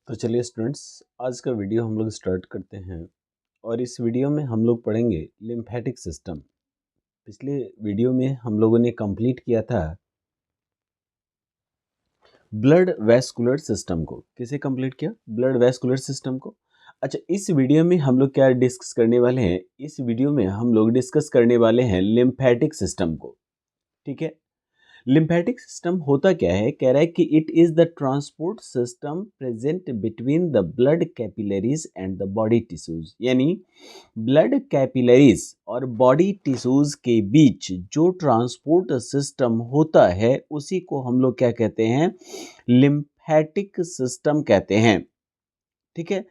तो चलिए स्टूडेंट्स, आज का वीडियो हम लोग स्टार्ट करते हैं और इस वीडियो में हम लोग पढ़ेंगे लिम्फेटिक सिस्टम। पिछले वीडियो में हम लोगों ने कंप्लीट किया था ब्लड वैस्कुलर सिस्टम को। किसे कंप्लीट किया? ब्लड वैस्कुलर सिस्टम को। अच्छा, इस वीडियो में हम लोग क्या डिस्कस करने वाले हैं? इस वीडियो में हम लोग डिस्कस करने वाले हैं लिम्फेटिक सिस्टम को। ठीक है। लिम्फेटिक सिस्टम होता क्या है? कह रहा है कि it is the transport system present between the blood capillaries and the body tissues. यानी ब्लड कैपिलरीज और बॉडी टिश्यूज के बीच जो ट्रांसपोर्ट सिस्टम होता है उसी को हम लोग क्या कहते हैं? लिम्फेटिक सिस्टम कहते हैं। ठीक है।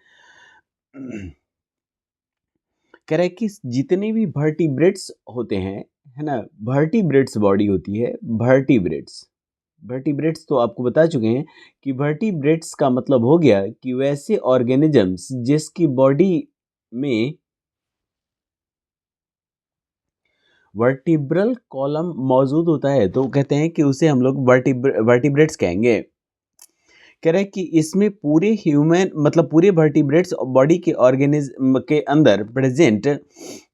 कह रहा है कि जितने भी वर्टिब्रेट्स होते हैं, है ना, वर्टिब्रेट्स बॉडी होती है, वर्टिब्रेट्स। वर्टिब्रेट्स तो आपको बता चुके हैं कि वर्टिब्रेट्स का मतलब हो गया कि वैसे ऑर्गेनिजम्स जिसकी बॉडी में वर्टिब्रल कॉलम मौजूद होता है तो कहते हैं कि उसे हम लोग वर्टिब्रेट्स कहेंगे। कह रहा है कि इसमें पूरे ह्यूमन मतलब पूरे वर्टिब्रेट्स बॉडी के ऑर्गेनिज्म के अंदर प्रेजेंट,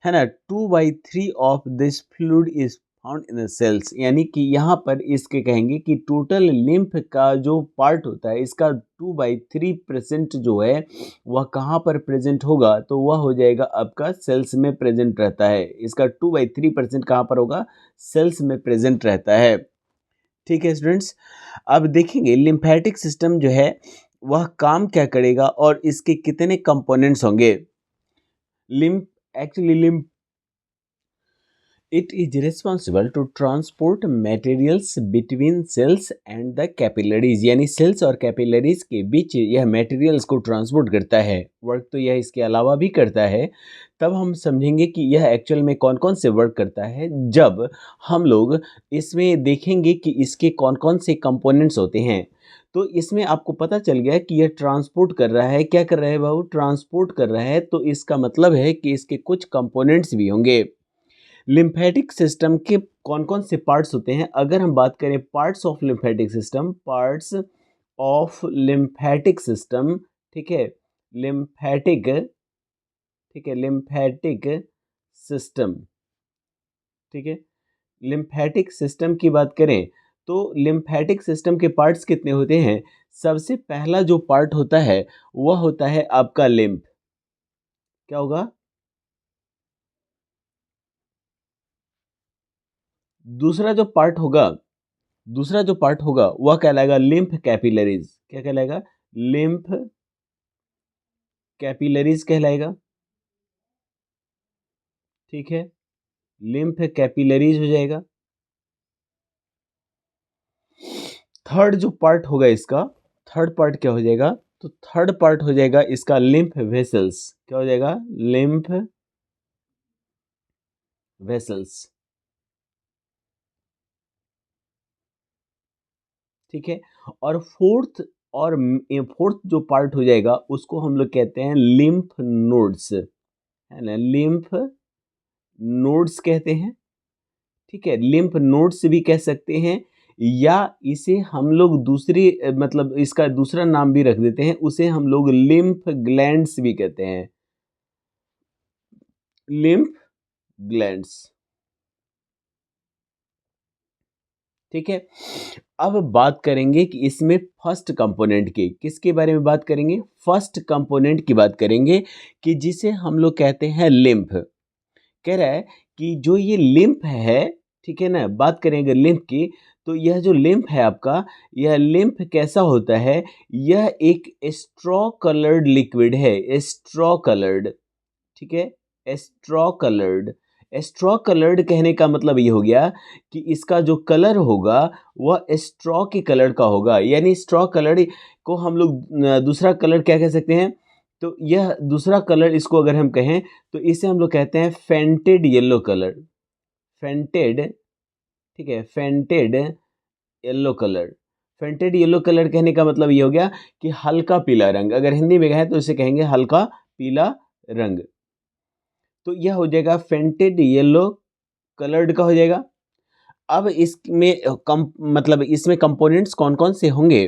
है ना, 2/3 of this fluid is found in the cells. यानी कि यहाँ पर इसके कहेंगे कि टोटल लिम्फ का जो पार्ट होता है इसका 2/3% जो है वह कहाँ पर प्रेजेंट होगा? तो वह हो जाएगा आपका सेल्स में प्रेजेंट रहता है। इसका 2/3% कहाँ पर होगा? सेल्स में प्रेजेंट रहता है। ठीक है स्टूडेंट्स, अब देखेंगे लिम्फेटिक सिस्टम जो है वह काम क्या करेगा और इसके कितने कंपोनेंट्स होंगे। Lymph actually lymph it is responsible to transport materials between cells and the capillaries. यानी सेल्स और कैपिलरीज के बीच यह मटेरियल्स को ट्रांसपोर्ट करता है। वर्क तो यह इसके अलावा भी करता है। तब हम समझेंगे कि यह एक्चुअल में कौन कौन से वर्क करता है जब हम लोग इसमें देखेंगे कि इसके कौन कौन से कंपोनेंट्स होते हैं। तो इसमें आपको पता चल गया कि यह ट्रांसपोर्ट कर रहा है। क्या कर रहा है बाबू? ट्रांसपोर्ट कर रहा है। तो इसका मतलब है कि इसके कुछ कंपोनेंट्स भी होंगे। लिम्फेटिक सिस्टम के कौन कौन से पार्ट्स होते हैं? अगर हम बात करें parts of lymphatic system, parts of lymphatic system, ठीक है, लिम्फेटिक, ठीक है, लिम्फेटिक सिस्टम, ठीक है, लिम्फेटिक सिस्टम की बात करें तो लिम्फेटिक सिस्टम के पार्ट्स कितने होते हैं? सबसे पहला जो पार्ट होता है वह होता है आपका लिम्फ। क्या होगा? दूसरा जो पार्ट होगा, दूसरा जो पार्ट होगा वह कहलाएगा लिम्फ कैपिलरीज। क्या कहलाएगा? लिम्फ कैपिलरीज कहलाएगा। ठीक है, लिम्फ कैपिलरीज हो जाएगा। थर्ड जो पार्ट होगा इसका, थर्ड पार्ट क्या हो जाएगा? तो थर्ड पार्ट हो जाएगा इसका लिम्फ वेसल्स। क्या हो जाएगा? Lymph vessels. ठीक है, और फोर्थ जो पार्ट हो जाएगा उसको हम लोग कहते हैं लिम्फ नोड्स, है ना, लिम्फ नोड्स कहते हैं। ठीक है, लिम्फ नोड्स भी कह सकते हैं या इसे हम लोग दूसरी मतलब इसका दूसरा नाम भी रख देते हैं, उसे हम लोग लिम्फ ग्लैंड्स भी कहते हैं। Lymph glands. ठीक है, अब बात करेंगे कि इसमें फर्स्ट कंपोनेंट की, किसके बारे में बात करेंगे? फर्स्ट कंपोनेंट की बात करेंगे कि जिसे हम लोग कहते हैं लिम्फ। कह रहा है कि जो ये लिम्फ है, ठीक है ना, बात करेंगे लिम्फ की, तो यह जो लिम्फ है आपका, यह लिम्फ कैसा होता है? यह एक स्ट्रॉ कलर्ड लिक्विड है, स्ट्रॉ कलर्ड। ठीक है, स्ट्रॉ कलर्ड। स्ट्रॉ कलर्ड कहने का मतलब ये हो गया कि इसका जो कलर होगा वह स्ट्रॉ के कलर का होगा। यानी स्ट्रॉ कलर को हम लोग दूसरा कलर क्या कह सकते हैं? तो यह दूसरा कलर इसको अगर हम कहें तो इसे हम लोग कहते हैं फेंटेड येलो कलर। फेंटेड, ठीक है, fainted yellow colour. Fainted yellow colour कहने का मतलब ये हो गया कि हल्का पीला रंग। अगर हिंदी में कहें तो इसे कहेंगे हल्का पीला रंग। तो यह हो जाएगा फेंटेड येलो कलर्ड का हो जाएगा। अब इसमें कम मतलब इसमें कंपोनेंट्स कौन कौन से होंगे?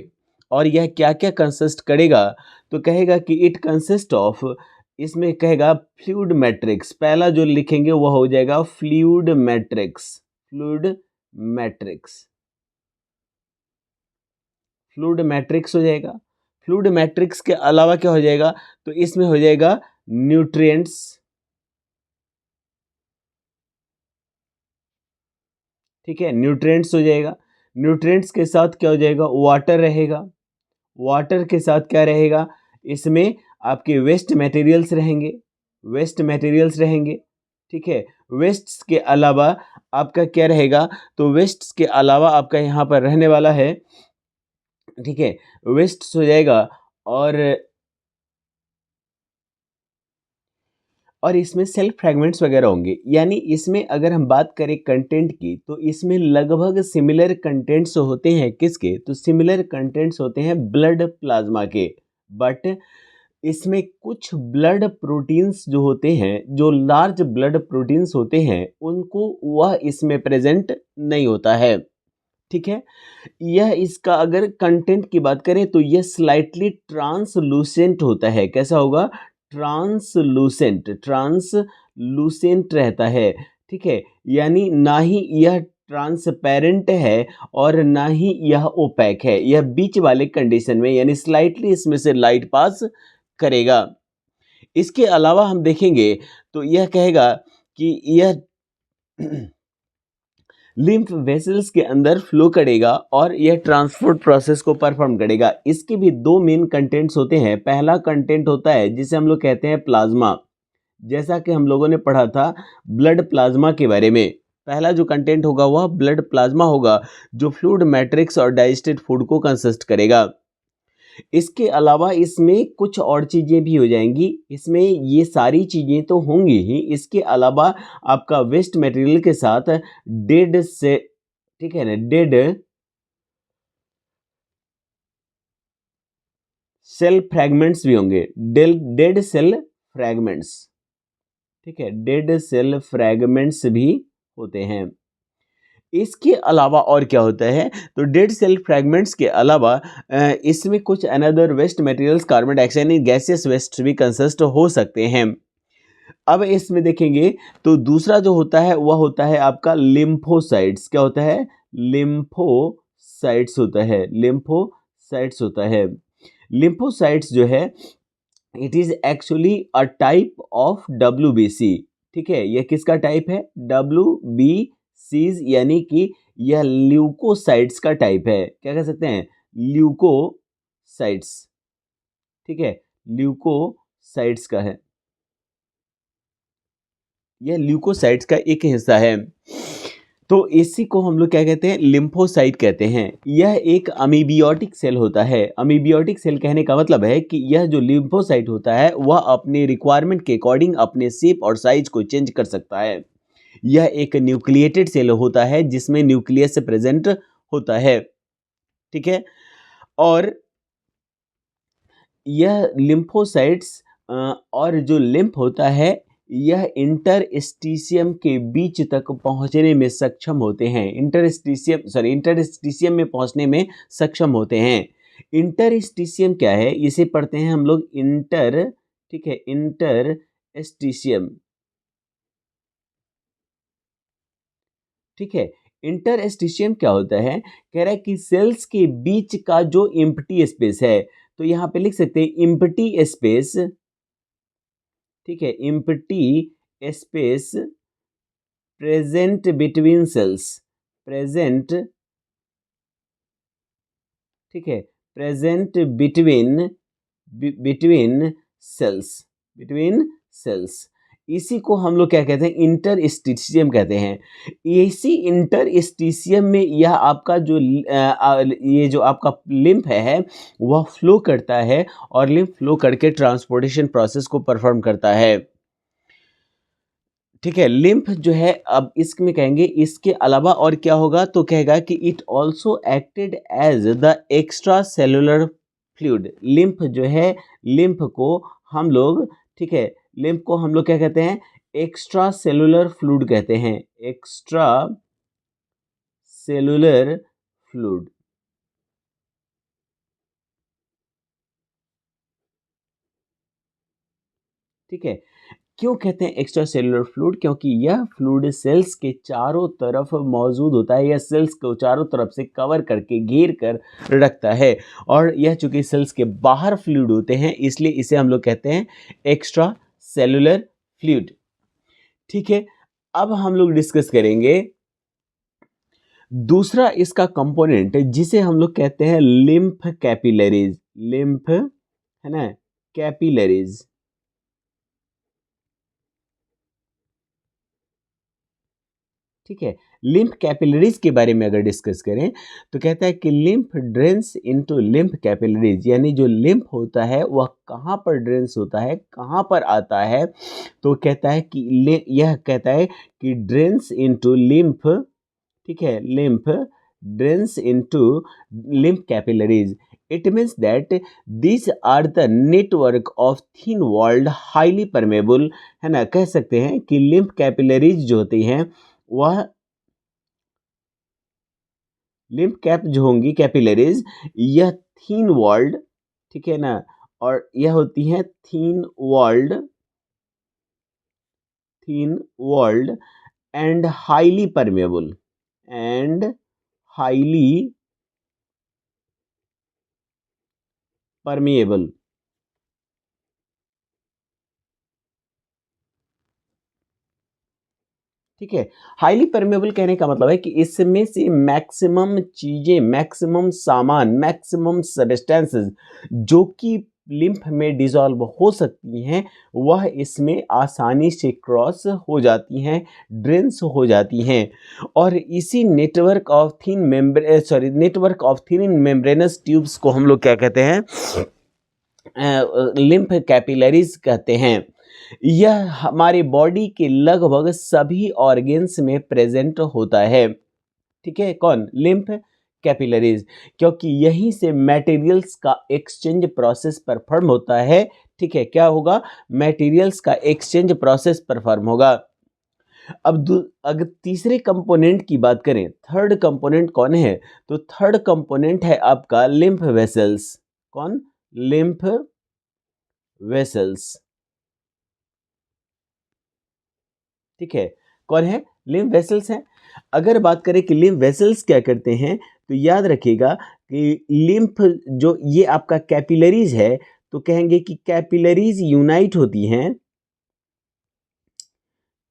और यह क्या क्या कंसिस्ट करेगा, तो कहेगा कि इट कंसिस्ट ऑफ, इसमें कहेगा फ्लूइड मैट्रिक्स, पहला जो लिखेंगे वह हो जाएगा fluid matrix, fluid matrix, fluid matrix हो जाएगा। फ्लूइड मैट्रिक्स के अलावा क्या हो जाएगा, तो इसमें हो जाएगा न्यूट्रिएंट्स, ठीक है, न्यूट्रिएंट्स हो जाएगा। न्यूट्रिएंट्स के साथ क्या हो जाएगा, वाटर रहेगा। वाटर के साथ क्या रहेगा, इसमें आपके वेस्ट मटेरियल्स रहेंगे, वेस्ट मटेरियल्स रहेंगे, ठीक है। वेस्ट्स के अलावा आपका क्या रहेगा, तो वेस्ट्स के अलावा आपका यहाँ पर रहने वाला है, ठीक है, वेस्ट्स हो जाएगा। और इसमें सेल्फ फ्रैगमेंट्स वगैरह होंगे, यानी इसमें अगर हम बात करें कंटेंट की, तो इसमें लगभग सिमिलर कंटेंट्स होते हैं, किसके, तो सिमिलर कंटेंट्स होते हैं ब्लड प्लाज्मा के। बट इसमें कुछ ब्लड प्रोटीन्स जो होते हैं, जो लार्ज ब्लड प्रोटीन्स होते हैं, उनको वह इसमें प्रेजेंट नहीं होता है, ठीक है। यह इसका अगर कंटेंट की बात करें तो यह स्लाइटली ट्रांसलूसेंट होता है, कैसा होगा, ट्रांसलूसेंट, ट्रांसलूसेंट रहता है, ठीक है। यानी ना ही यह ट्रांसपेरेंट है और ना ही यह ओपैक है, यह बीच वाले कंडीशन में, यानी स्लाइटली इसमें से लाइट पास करेगा। इसके अलावा हम देखेंगे तो यह कहेगा कि यह लिम्फ वेसल्स के अंदर फ्लो करेगा और यह ट्रांसपोर्ट प्रोसेस को परफॉर्म करेगा। इसके भी दो मेन कंटेंट्स होते हैं। पहला कंटेंट होता है जिसे हम लोग कहते हैं प्लाज्मा, जैसा कि हम लोगों ने पढ़ा था ब्लड प्लाज्मा के बारे में। पहला जो कंटेंट होगा वह ब्लड प्लाज्मा होगा, जो फ्लूइड मैट्रिक्स और डाइजेस्टेड फूड को कंसिस्ट करेगा। इसके अलावा इसमें कुछ और चीज़ें भी हो जाएंगी, इसमें ये सारी चीज़ें तो होंगी ही, इसके अलावा आपका वेस्ट मटेरियल के साथ डेड से, ठीक है ना, डेड सेल फ्रैगमेंट्स भी होंगे, डेड सेल फ्रैगमेंट्स, ठीक है, डेड सेल फ्रैगमेंट्स भी होते हैं। इसके अलावा और क्या होता है, तो डेड सेल फ्रैगमेंट्स के अलावा इसमें कुछ another waste materials, carbon dioxide gases waste भी कंसिस्ट हो सकते हैं। अब इसमें देखेंगे तो दूसरा जो होता है वह होता है आपका लिम्फोसाइट्स। क्या होता है, लिम्फोसाइट्स होता है, लिम्फोसाइट्स होता है। लिम्फोसाइट्स जो है, it is actually a type of WBC, ठीक है। यह किसका टाइप है, WBCs, यानी कि यह ल्यूकोसाइट्स का टाइप है। क्या कह सकते हैं, ल्यूकोसाइट्स, ठीक है, ल्यूकोसाइट्स का है, यह ल्यूकोसाइट्स का एक हिस्सा है। तो इसी को हम लोग क्या कहते हैं, लिम्फोसाइट कहते हैं। यह एक अमीबियोटिक सेल होता है। अमीबियोटिक सेल कहने का मतलब है कि यह जो लिम्फोसाइट होता है वह अपने रिक्वायरमेंट के अकॉर्डिंग अपने शेप और साइज को चेंज कर सकता है। यह एक न्यूक्लिएटेड सेल होता है जिसमें न्यूक्लियस प्रेजेंट होता है, ठीक है। और यह लिम्फोसाइट्स और जो लिम्फ होता है, यह इंटरस्टिशियम के बीच तक पहुंचने में सक्षम होते हैं। इंटरस्टिशियम में पहुंचने में सक्षम होते हैं। इंटरस्टिशियम क्या है, इसे पढ़ते हैं हम लोग इंटर, ठीक है, इंटरस्टिशियम, ठीक है। इंटरस्टिशियम क्या होता है, कह रहा है कि सेल्स के बीच का जो एम्प्टी स्पेस है, तो यहाँ पे लिख सकते हैं एम्प्टी स्पेस, ठीक है, empty space present between cells, present, ठीक है, present between, between cells, between cells, इसी को हम लोग क्या कहते हैं, इंटरस्टिशियम कहते हैं। इसी इंटरस्टिशियम में यह आपका जो ये जो आपका लिम्फ है वह फ्लो करता है और लिम्फ फ्लो करके ट्रांसपोर्टेशन प्रोसेस को परफॉर्म करता है, ठीक है। लिम्फ जो है, अब इसमें कहेंगे इसके अलावा और क्या होगा, तो कहेगा कि it also acted as the extracellular fluid. Lymph जो है, लिम्फ को हम लोग, ठीक है, लिम्फ को हम लोग क्या कहते हैं, एक्स्ट्रा सेलुलर फ्लूइड कहते हैं, एक्स्ट्रा सेलुलर फ्लूइड, ठीक है। क्यों कहते हैं एक्स्ट्रा सेलुलर फ्लूइड? क्योंकि यह फ्लूइड सेल्स के चारों तरफ मौजूद होता है, यह सेल्स को चारों तरफ से कवर करके घेर कर रखता है, और यह चूंकि सेल्स के बाहर फ्लूइड होते हैं इसलिए इसे हम लोग कहते हैं एक्स्ट्रा सेलुलर फ्लूइड। ठीक है, अब हम लोग डिस्कस करेंगे दूसरा इसका कंपोनेंट जिसे हम लोग कहते हैं लिम्फ कैपिलरीज। लिम्फ है ना, कैपिलरीज। ठीक है, लिम्फ कैपिलरीज के बारे में अगर डिस्कस करें तो कहता है कि lymph drains into lymph capillaries, यानी जो लिम्फ होता है वह कहाँ पर ड्रेन्स होता है, कहाँ पर आता है, तो कहता है कि यह कहता है कि ड्रेन्स इनटू लिम्फ, ठीक है, lymph drains into lymph capillaries. It means that these are the network of thin walled highly permeable, है ना, कह सकते हैं कि lymph capillaries जो होती हैं वह lymph cap जो होंगी कैपिलरीज, यह थीन वॉल्ड, ठीक है ना, और यह होती हैं thin walled and highly permeable and highly permeable. ठीक है, हाईली परमेबल कहने का मतलब है कि इसमें से मैक्सिमम चीजें, मैक्सिमम सामान, मैक्सिमम सब्सटेंसेस जो कि लिम्फ में डिसॉल्व हो सकती हैं वह इसमें आसानी से क्रॉस हो जाती हैं, ड्रेन्स हो जाती हैं, और इसी network of thin membranes tubes को हम लोग क्या कहते हैं, लिम्फ कैपिलरीज कहते हैं। यह हमारे बॉडी के लगभग सभी ऑर्गन्स में प्रेजेंट होता है। ठीक है, कौन? लिम्फ कैपिलरीज, क्योंकि यहीं से मटेरियल्स का एक्सचेंज प्रोसेस परफॉर्म होता है। ठीक है, क्या होगा? मटेरियल्स का एक्सचेंज प्रोसेस परफॉर्म होगा। अब अगर तीसरे कंपोनेंट की बात करें, थर्ड कंपोनेंट कौन है, तो थर्ड कंपोनेंट है आपका लिम्फ वेसल्स। कौन? Lymph vessels. ठीक है, कौन है? लिम्फ वेसल्स हैं। अगर बात करें कि लिम्फ वेसल्स क्या करते हैं, तो याद रखिएगा कि लिम्फ जो ये आपका कैपिलरीज है, तो कहेंगे कि कैपिलरीज यूनाइट होती हैं।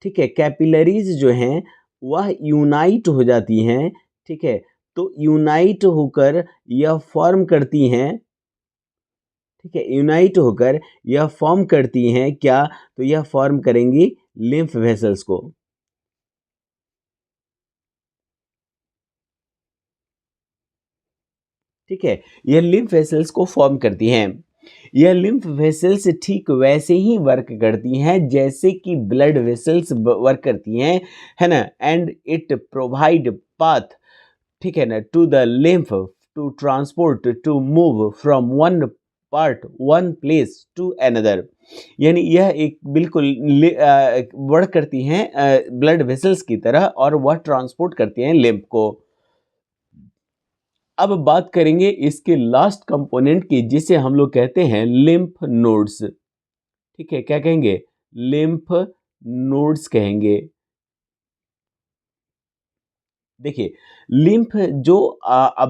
ठीक है, कैपिलरीज जो हैं वह यूनाइट हो जाती हैं। ठीक है, तो यूनाइट होकर यह फॉर्म करती हैं। ठीक है, यूनाइट होकर यह फॉर्म करती हैं क्या, तो यह फॉर्म करेंगी लिम्फ वेसल्स को। ठीक है, यह लिम्फ वेसल्स को फॉर्म करती हैं। यह लिम्फ वेसल्स ठीक वैसे ही वर्क करती हैं जैसे कि ब्लड वेसल्स वर्क करती हैं, है ना, एंड इट प्रोवाइड पाथ, ठीक है ना, to the lymph to transport to move from one place to another. यानी यह एक बिल्कुल वर्क करती हैं ब्लड वेसल्स की तरह, और वह ट्रांसपोर्ट करती हैं लिम्फ को। अब बात करेंगे इसके लास्ट कंपोनेंट की जिसे हम लोग कहते हैं लिम्फ नोड्स। ठीक है, क्या कहेंगे? लिम्फ नोड्स कहेंगे। देखिए, लिम्फ जो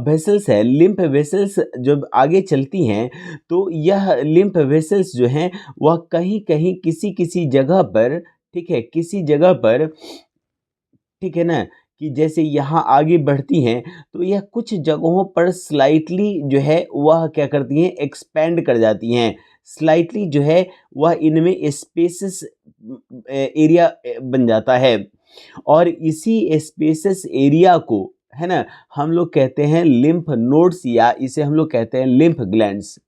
वेसल्स है, लिम्फ वेसल्स जब आगे चलती हैं तो यह लिम्फ वेसल्स जो हैं वह कहीं कहीं किसी किसी जगह पर, ठीक है, किसी जगह पर, ठीक है ना, कि जैसे यहाँ आगे बढ़ती हैं तो यह कुछ जगहों पर स्लाइटली जो है वह क्या करती हैं, एक्सपेंड कर जाती हैं। स्लाइटली जो है वह इनमें स्पेसेस एरिया बन जाता है, और इसी स्पेसेस एरिया को, है ना, हम लोग कहते हैं लिम्फ नोड्स, या इसे हम लोग कहते हैं लिम्फ ग्लैंड्स।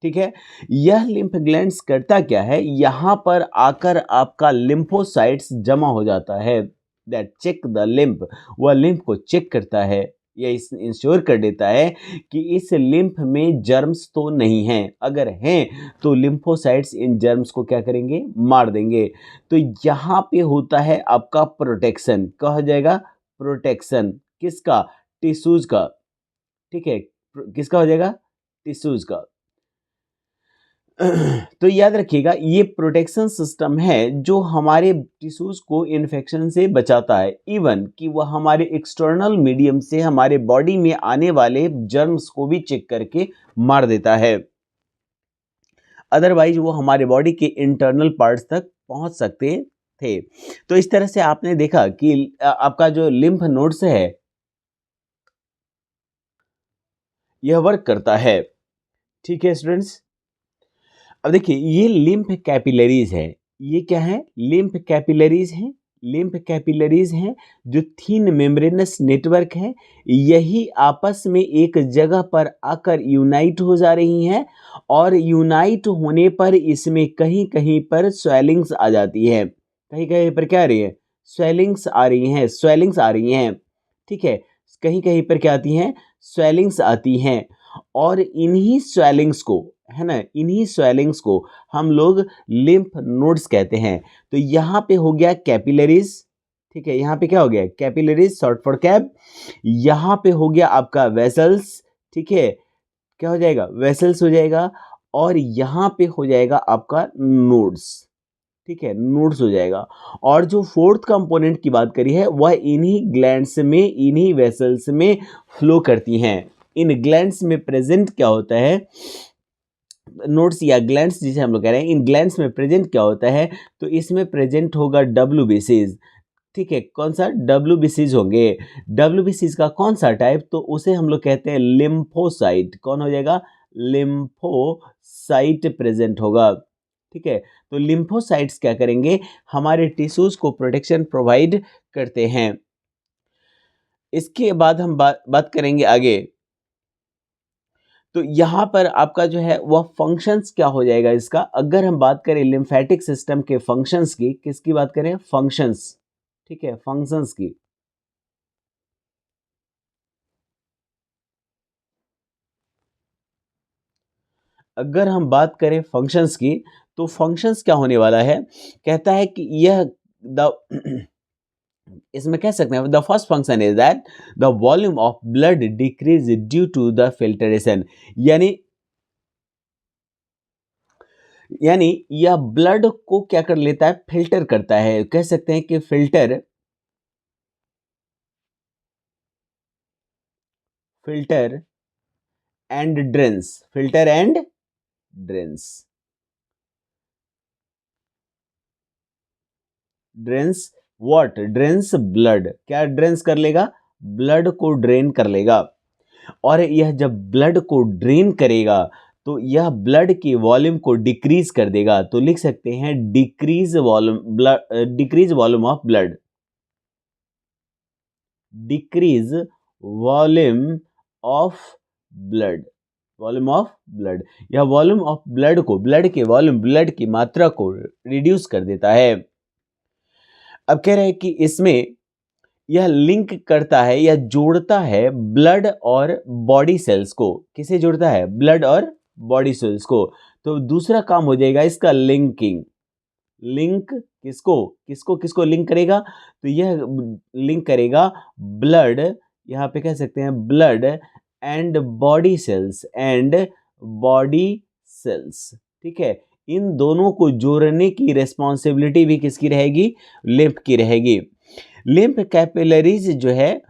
ठीक है, यह लिम्फ ग्लैंड्स करता क्या है, यहाँ पर आकर आपका लिम्फोसाइट्स जमा हो जाता है। दैट चेक द लिम्फ, वह लिम्फ को चेक करता है, यह इस इंश्योर कर देता है कि इस लिम्फ में जर्म्स तो नहीं हैं, अगर हैं तो लिम्फोसाइट्स इन जर्म्स को क्या करेंगे, मार देंगे। तो यहाँ पे होता है आपका प्रोटेक्शन, कहा जाएगा प्रोटेक्शन किसका? टिश्यूज का। ठीक है, किसका हो जाएगा? टिश्यूज का। तो याद रखिएगा ये प्रोटेक्शन सिस्टम है जो हमारे टिश्यूज को इन्फेक्शन से बचाता है, इवन कि वह हमारे एक्सटर्नल मीडियम से हमारे बॉडी में आने वाले जर्म्स को भी चेक करके मार देता है। अदरवाइज वो हमारे बॉडी के इंटरनल पार्ट्स तक पहुंच सकते थे। तो इस तरह से आपने देखा कि आपका जो लिम्फ नोड्स है यह वर्क करता है। ठीक है स्टूडेंट्स, अब देखिए ये लिम्फ कैपिलरीज है। ये क्या है? लिम्फ कैपिलरीज हैं। लिम्फ कैपिलरीज हैं जो थिन मेम्ब्रेनस नेटवर्क है, यही आपस में एक जगह पर आकर यूनाइट हो जा रही हैं और यूनाइट होने पर इसमें कहीं कहीं पर स्वेलिंग्स आ जाती है। कहीं कहीं पर क्या आ रही है? स्वेलिंग्स आ रही हैं, स्वेलिंग्स आ रही हैं। ठीक है, कहीं कहीं पर क्या आती हैं? स्वेलिंग्स आती हैं। और इन्हीं स्वेलिंग्स को, है ना, इन्हीं स्वेलिंग्स को हम लोग लिम्फ नोड्स कहते हैं। तो यहाँ पे हो गया कैपिलरीज। ठीक है, यहाँ पे क्या हो गया? Capillaries, short for cap. यहाँ पे हो गया आपका वेसल्स। ठीक है, क्या हो जाएगा? वेसल्स हो जाएगा। और यहाँ पे हो जाएगा आपका नोड्स। ठीक है, नोड्स हो जाएगा। और जो फोर्थ कंपोनेंट की बात करी है वह इन्हीं ग्लैंड्स में, इन्हीं वेसल्स में फ्लो करती हैं। इन ग्लैंड्स में प्रेजेंट क्या होता है? नोड्स या ग्लैंड्स जिसे हम लोग कह रहे हैं, इन ग्लैंड्स में प्रेजेंट क्या होता है? तो इसमें प्रेजेंट होगा डब्ल्यूबीसीज। ठीक है, कौन सा? डब्ल्यूबीसीज होंगे। डब्ल्यूबीसीज का कौन सा टाइप? तो उसे हम लोग कहते हैं लिम्फोसाइट। कौन हो जाएगा? लिम्फोसाइट प्रेजेंट होगा। ठीक है, तो लिम्फोसाइट्स क्या करेंगे? हमारे टिश्यूज को प्रोटेक्शन प्रोवाइड करते हैं। इसके बाद हम बात करेंगे आगे। तो यहाँ पर आपका जो है वह फंक्शंस क्या हो जाएगा इसका? अगर हम बात करें लिम्फेटिक सिस्टम के फंक्शंस की, किसकी बात करें? फंक्शंस। ठीक है, फंक्शंस की। अगर हम बात करें फंक्शंस की, तो फंक्शंस क्या होने वाला है? कहता है कि यह द इसमें कह सकते हैं the first function is that the volume of blood decrease due to the filtration. यानी यानी यह ब्लड को क्या कर लेता है? फिल्टर करता है। कह सकते हैं कि filter filter and drains. Filter and drains. Drains what? Drains blood. क्या ड्रेन्स कर लेगा? ब्लड को ड्रेन कर लेगा। और यह जब ब्लड को ड्रेन करेगा तो यह ब्लड की वॉल्यूम को डिक्रीज कर देगा। तो लिख सकते हैं decrease volume blood, decrease volume of blood. Decrease volume of blood. Volume of blood, यह वॉल्यूम ऑफ ब्लड को, ब्लड के वॉल्यूम, ब्लड की मात्रा को रिड्यूस कर देता है। अब कह रहे हैं कि इसमें यह लिंक करता है या जोड़ता है ब्लड और बॉडी सेल्स को। किसे जोड़ता है? ब्लड और बॉडी सेल्स को। तो दूसरा काम हो जाएगा इसका लिंकिंग। लिंक किसको किसको किसको लिंक करेगा? तो यह लिंक करेगा ब्लड, यहाँ पे कह सकते हैं blood and body cells, and body cells. ठीक है, इन दोनों को जोड़ने की रिस्पॉन्सिबिलिटी भी किसकी रहेगी? लिम्फ की रहेगी। लिम्फ कैपिलरीज जो है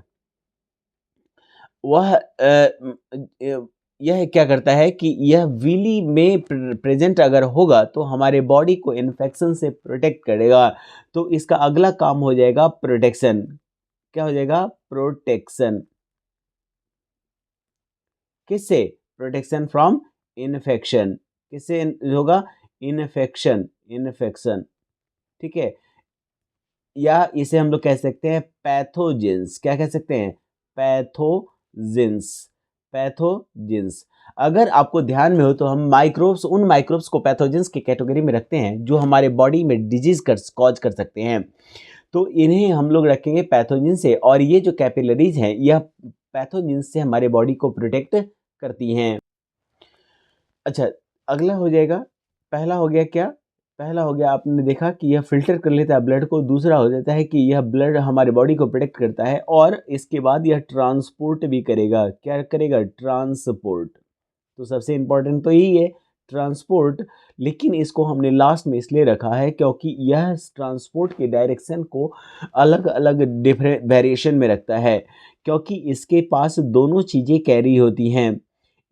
वह यह क्या करता है कि यह विली में प्रेजेंट अगर होगा तो हमारे बॉडी को इन्फेक्शन से प्रोटेक्ट करेगा। तो इसका अगला काम हो जाएगा प्रोटेक्शन। क्या हो जाएगा? प्रोटेक्शन। किससे? Protection from infection. किससे होगा? इन्फेक्शन। इन्फेक्शन। ठीक है, या इसे हम लोग कह सकते हैं पैथोजेंस। क्या कह सकते हैं? पैथोजेंस। पैथोजेंस। अगर आपको ध्यान में हो तो हम माइक्रोब्स, उन माइक्रोब्स को पैथोजेंस की कैटेगरी में रखते हैं जो हमारे बॉडी में डिजीज कॉज कर सकते हैं। तो इन्हें हम लोग रखेंगे पैथोजेन से। और ये जो कैपिलरीज हैं यह पैथोजेन से हमारे बॉडी को प्रोटेक्ट करती हैं। अच्छा, अगला हो जाएगा, पहला हो गया क्या? पहला हो गया आपने देखा कि यह फिल्टर कर लेता है ब्लड को। दूसरा हो जाता है कि यह ब्लड हमारे बॉडी को प्रोटेक्ट करता है और इसके बाद यह ट्रांसपोर्ट भी करेगा। क्या करेगा? ट्रांसपोर्ट। तो सबसे इंपॉर्टेंट तो यही है, ट्रांसपोर्ट, लेकिन इसको हमने लास्ट में इसलिए रखा है क्योंकि यह ट्रांसपोर्ट के डायरेक्शन को अलग अलग डिफरेंट वेरिएशन में रखता है, क्योंकि इसके पास दोनों चीज़ें कैरी होती हैं।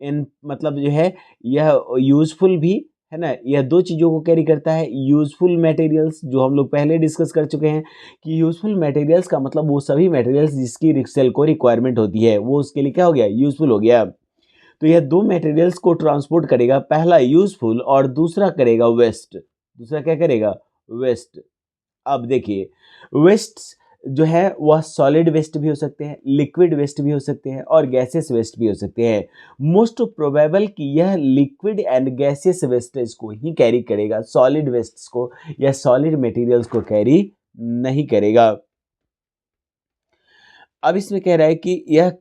इन मतलब जो है यह यूज़फुल भी है ना, यह दो चीज़ों को कैरी करता है। यूज़फुल मटेरियल्स जो हम लोग पहले डिस्कस कर चुके हैं कि यूज़फुल मटेरियल्स का मतलब वो सभी मटेरियल्स जिसकी सेल को रिक्वायरमेंट होती है वो उसके लिए क्या हो गया, यूज़फुल हो गया। तो यह दो मटेरियल्स को ट्रांसपोर्ट करेगा, पहला यूज़फुल और दूसरा करेगा वेस्ट। दूसरा क्या करेगा, वेस्ट। अब देखिए वेस्ट जो है वह सॉलिड वेस्ट भी हो सकते हैं, लिक्विड वेस्ट भी हो सकते हैं और गैसेस वेस्ट भी हो सकते हैं। मोस्ट प्रोबेबल कि यह लिक्विड एंड गैसेस वेस्टेज को ही कैरी करेगा, सॉलिड वेस्ट्स को या सॉलिड मटेरियल्स को कैरी नहीं करेगा। अब इसमें कह रहा है कि यह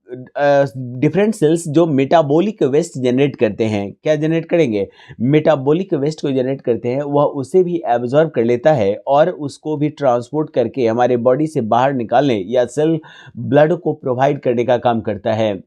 डिफरेंट सेल्स जो मेटाबॉलिक वेस्ट जनरेट करते हैं, क्या जनरेट करेंगे, मेटाबॉलिक वेस्ट को जनरेट करते हैं, वह उसे भी एब्जॉर्ब कर लेता है और उसको भी ट्रांसपोर्ट करके हमारे बॉडी से बाहर निकालने या सेल ब्लड को प्रोवाइड करने का काम करता है।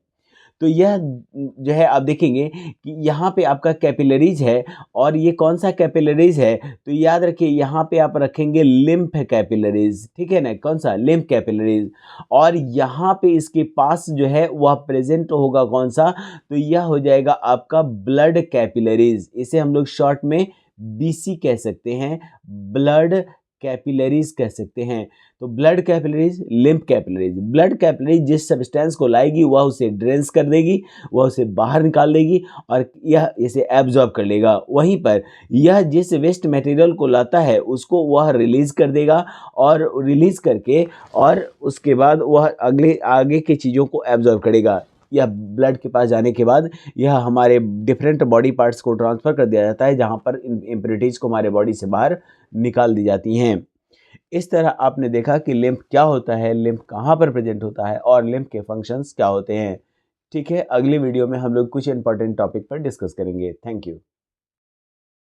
तो यह जो है आप देखेंगे कि यहाँ पे आपका कैपिलरीज है और ये कौन सा कैपिलरीज है, तो याद रखिए यहाँ पे आप रखेंगे लिम्फ कैपिलरीज, ठीक है ना, कौन सा, लिम्फ कैपिलरीज। और यहाँ पे इसके पास जो है वह प्रेजेंट होगा कौन सा, तो यह हो जाएगा आपका ब्लड कैपिलरीज। इसे हम लोग शॉर्ट में बीसी कह सकते हैं, ब्लड कैपिलरीज कह सकते हैं। तो blood capillaries, lymph capillaries. Blood capillaries जिस सब्सटेंस को लाएगी वह उसे ड्रेंस कर देगी, वह उसे बाहर निकाल देगी और यह इसे एब्जॉर्ब कर लेगा। वहीं पर यह जिस वेस्ट मटेरियल को लाता है उसको वह रिलीज कर देगा और रिलीज करके और उसके बाद वह अगले आगे की चीज़ों को एब्जॉर्ब करेगा। यह ब्लड के पास जाने के बाद यह हमारे डिफरेंट बॉडी पार्ट्स को ट्रांसफ़र कर दिया जाता है, जहाँ पर इम्प्योरिटीज़ को हमारे बॉडी से बाहर निकाल दी जाती हैं। इस तरह आपने देखा कि लिम्फ क्या होता है, लिम्फ कहाँ पर प्रेजेंट होता है और लिम्फ के फंक्शंस क्या होते हैं। ठीक है, अगली वीडियो में हम लोग कुछ इंपॉर्टेंट टॉपिक पर डिस्कस करेंगे। Thank you.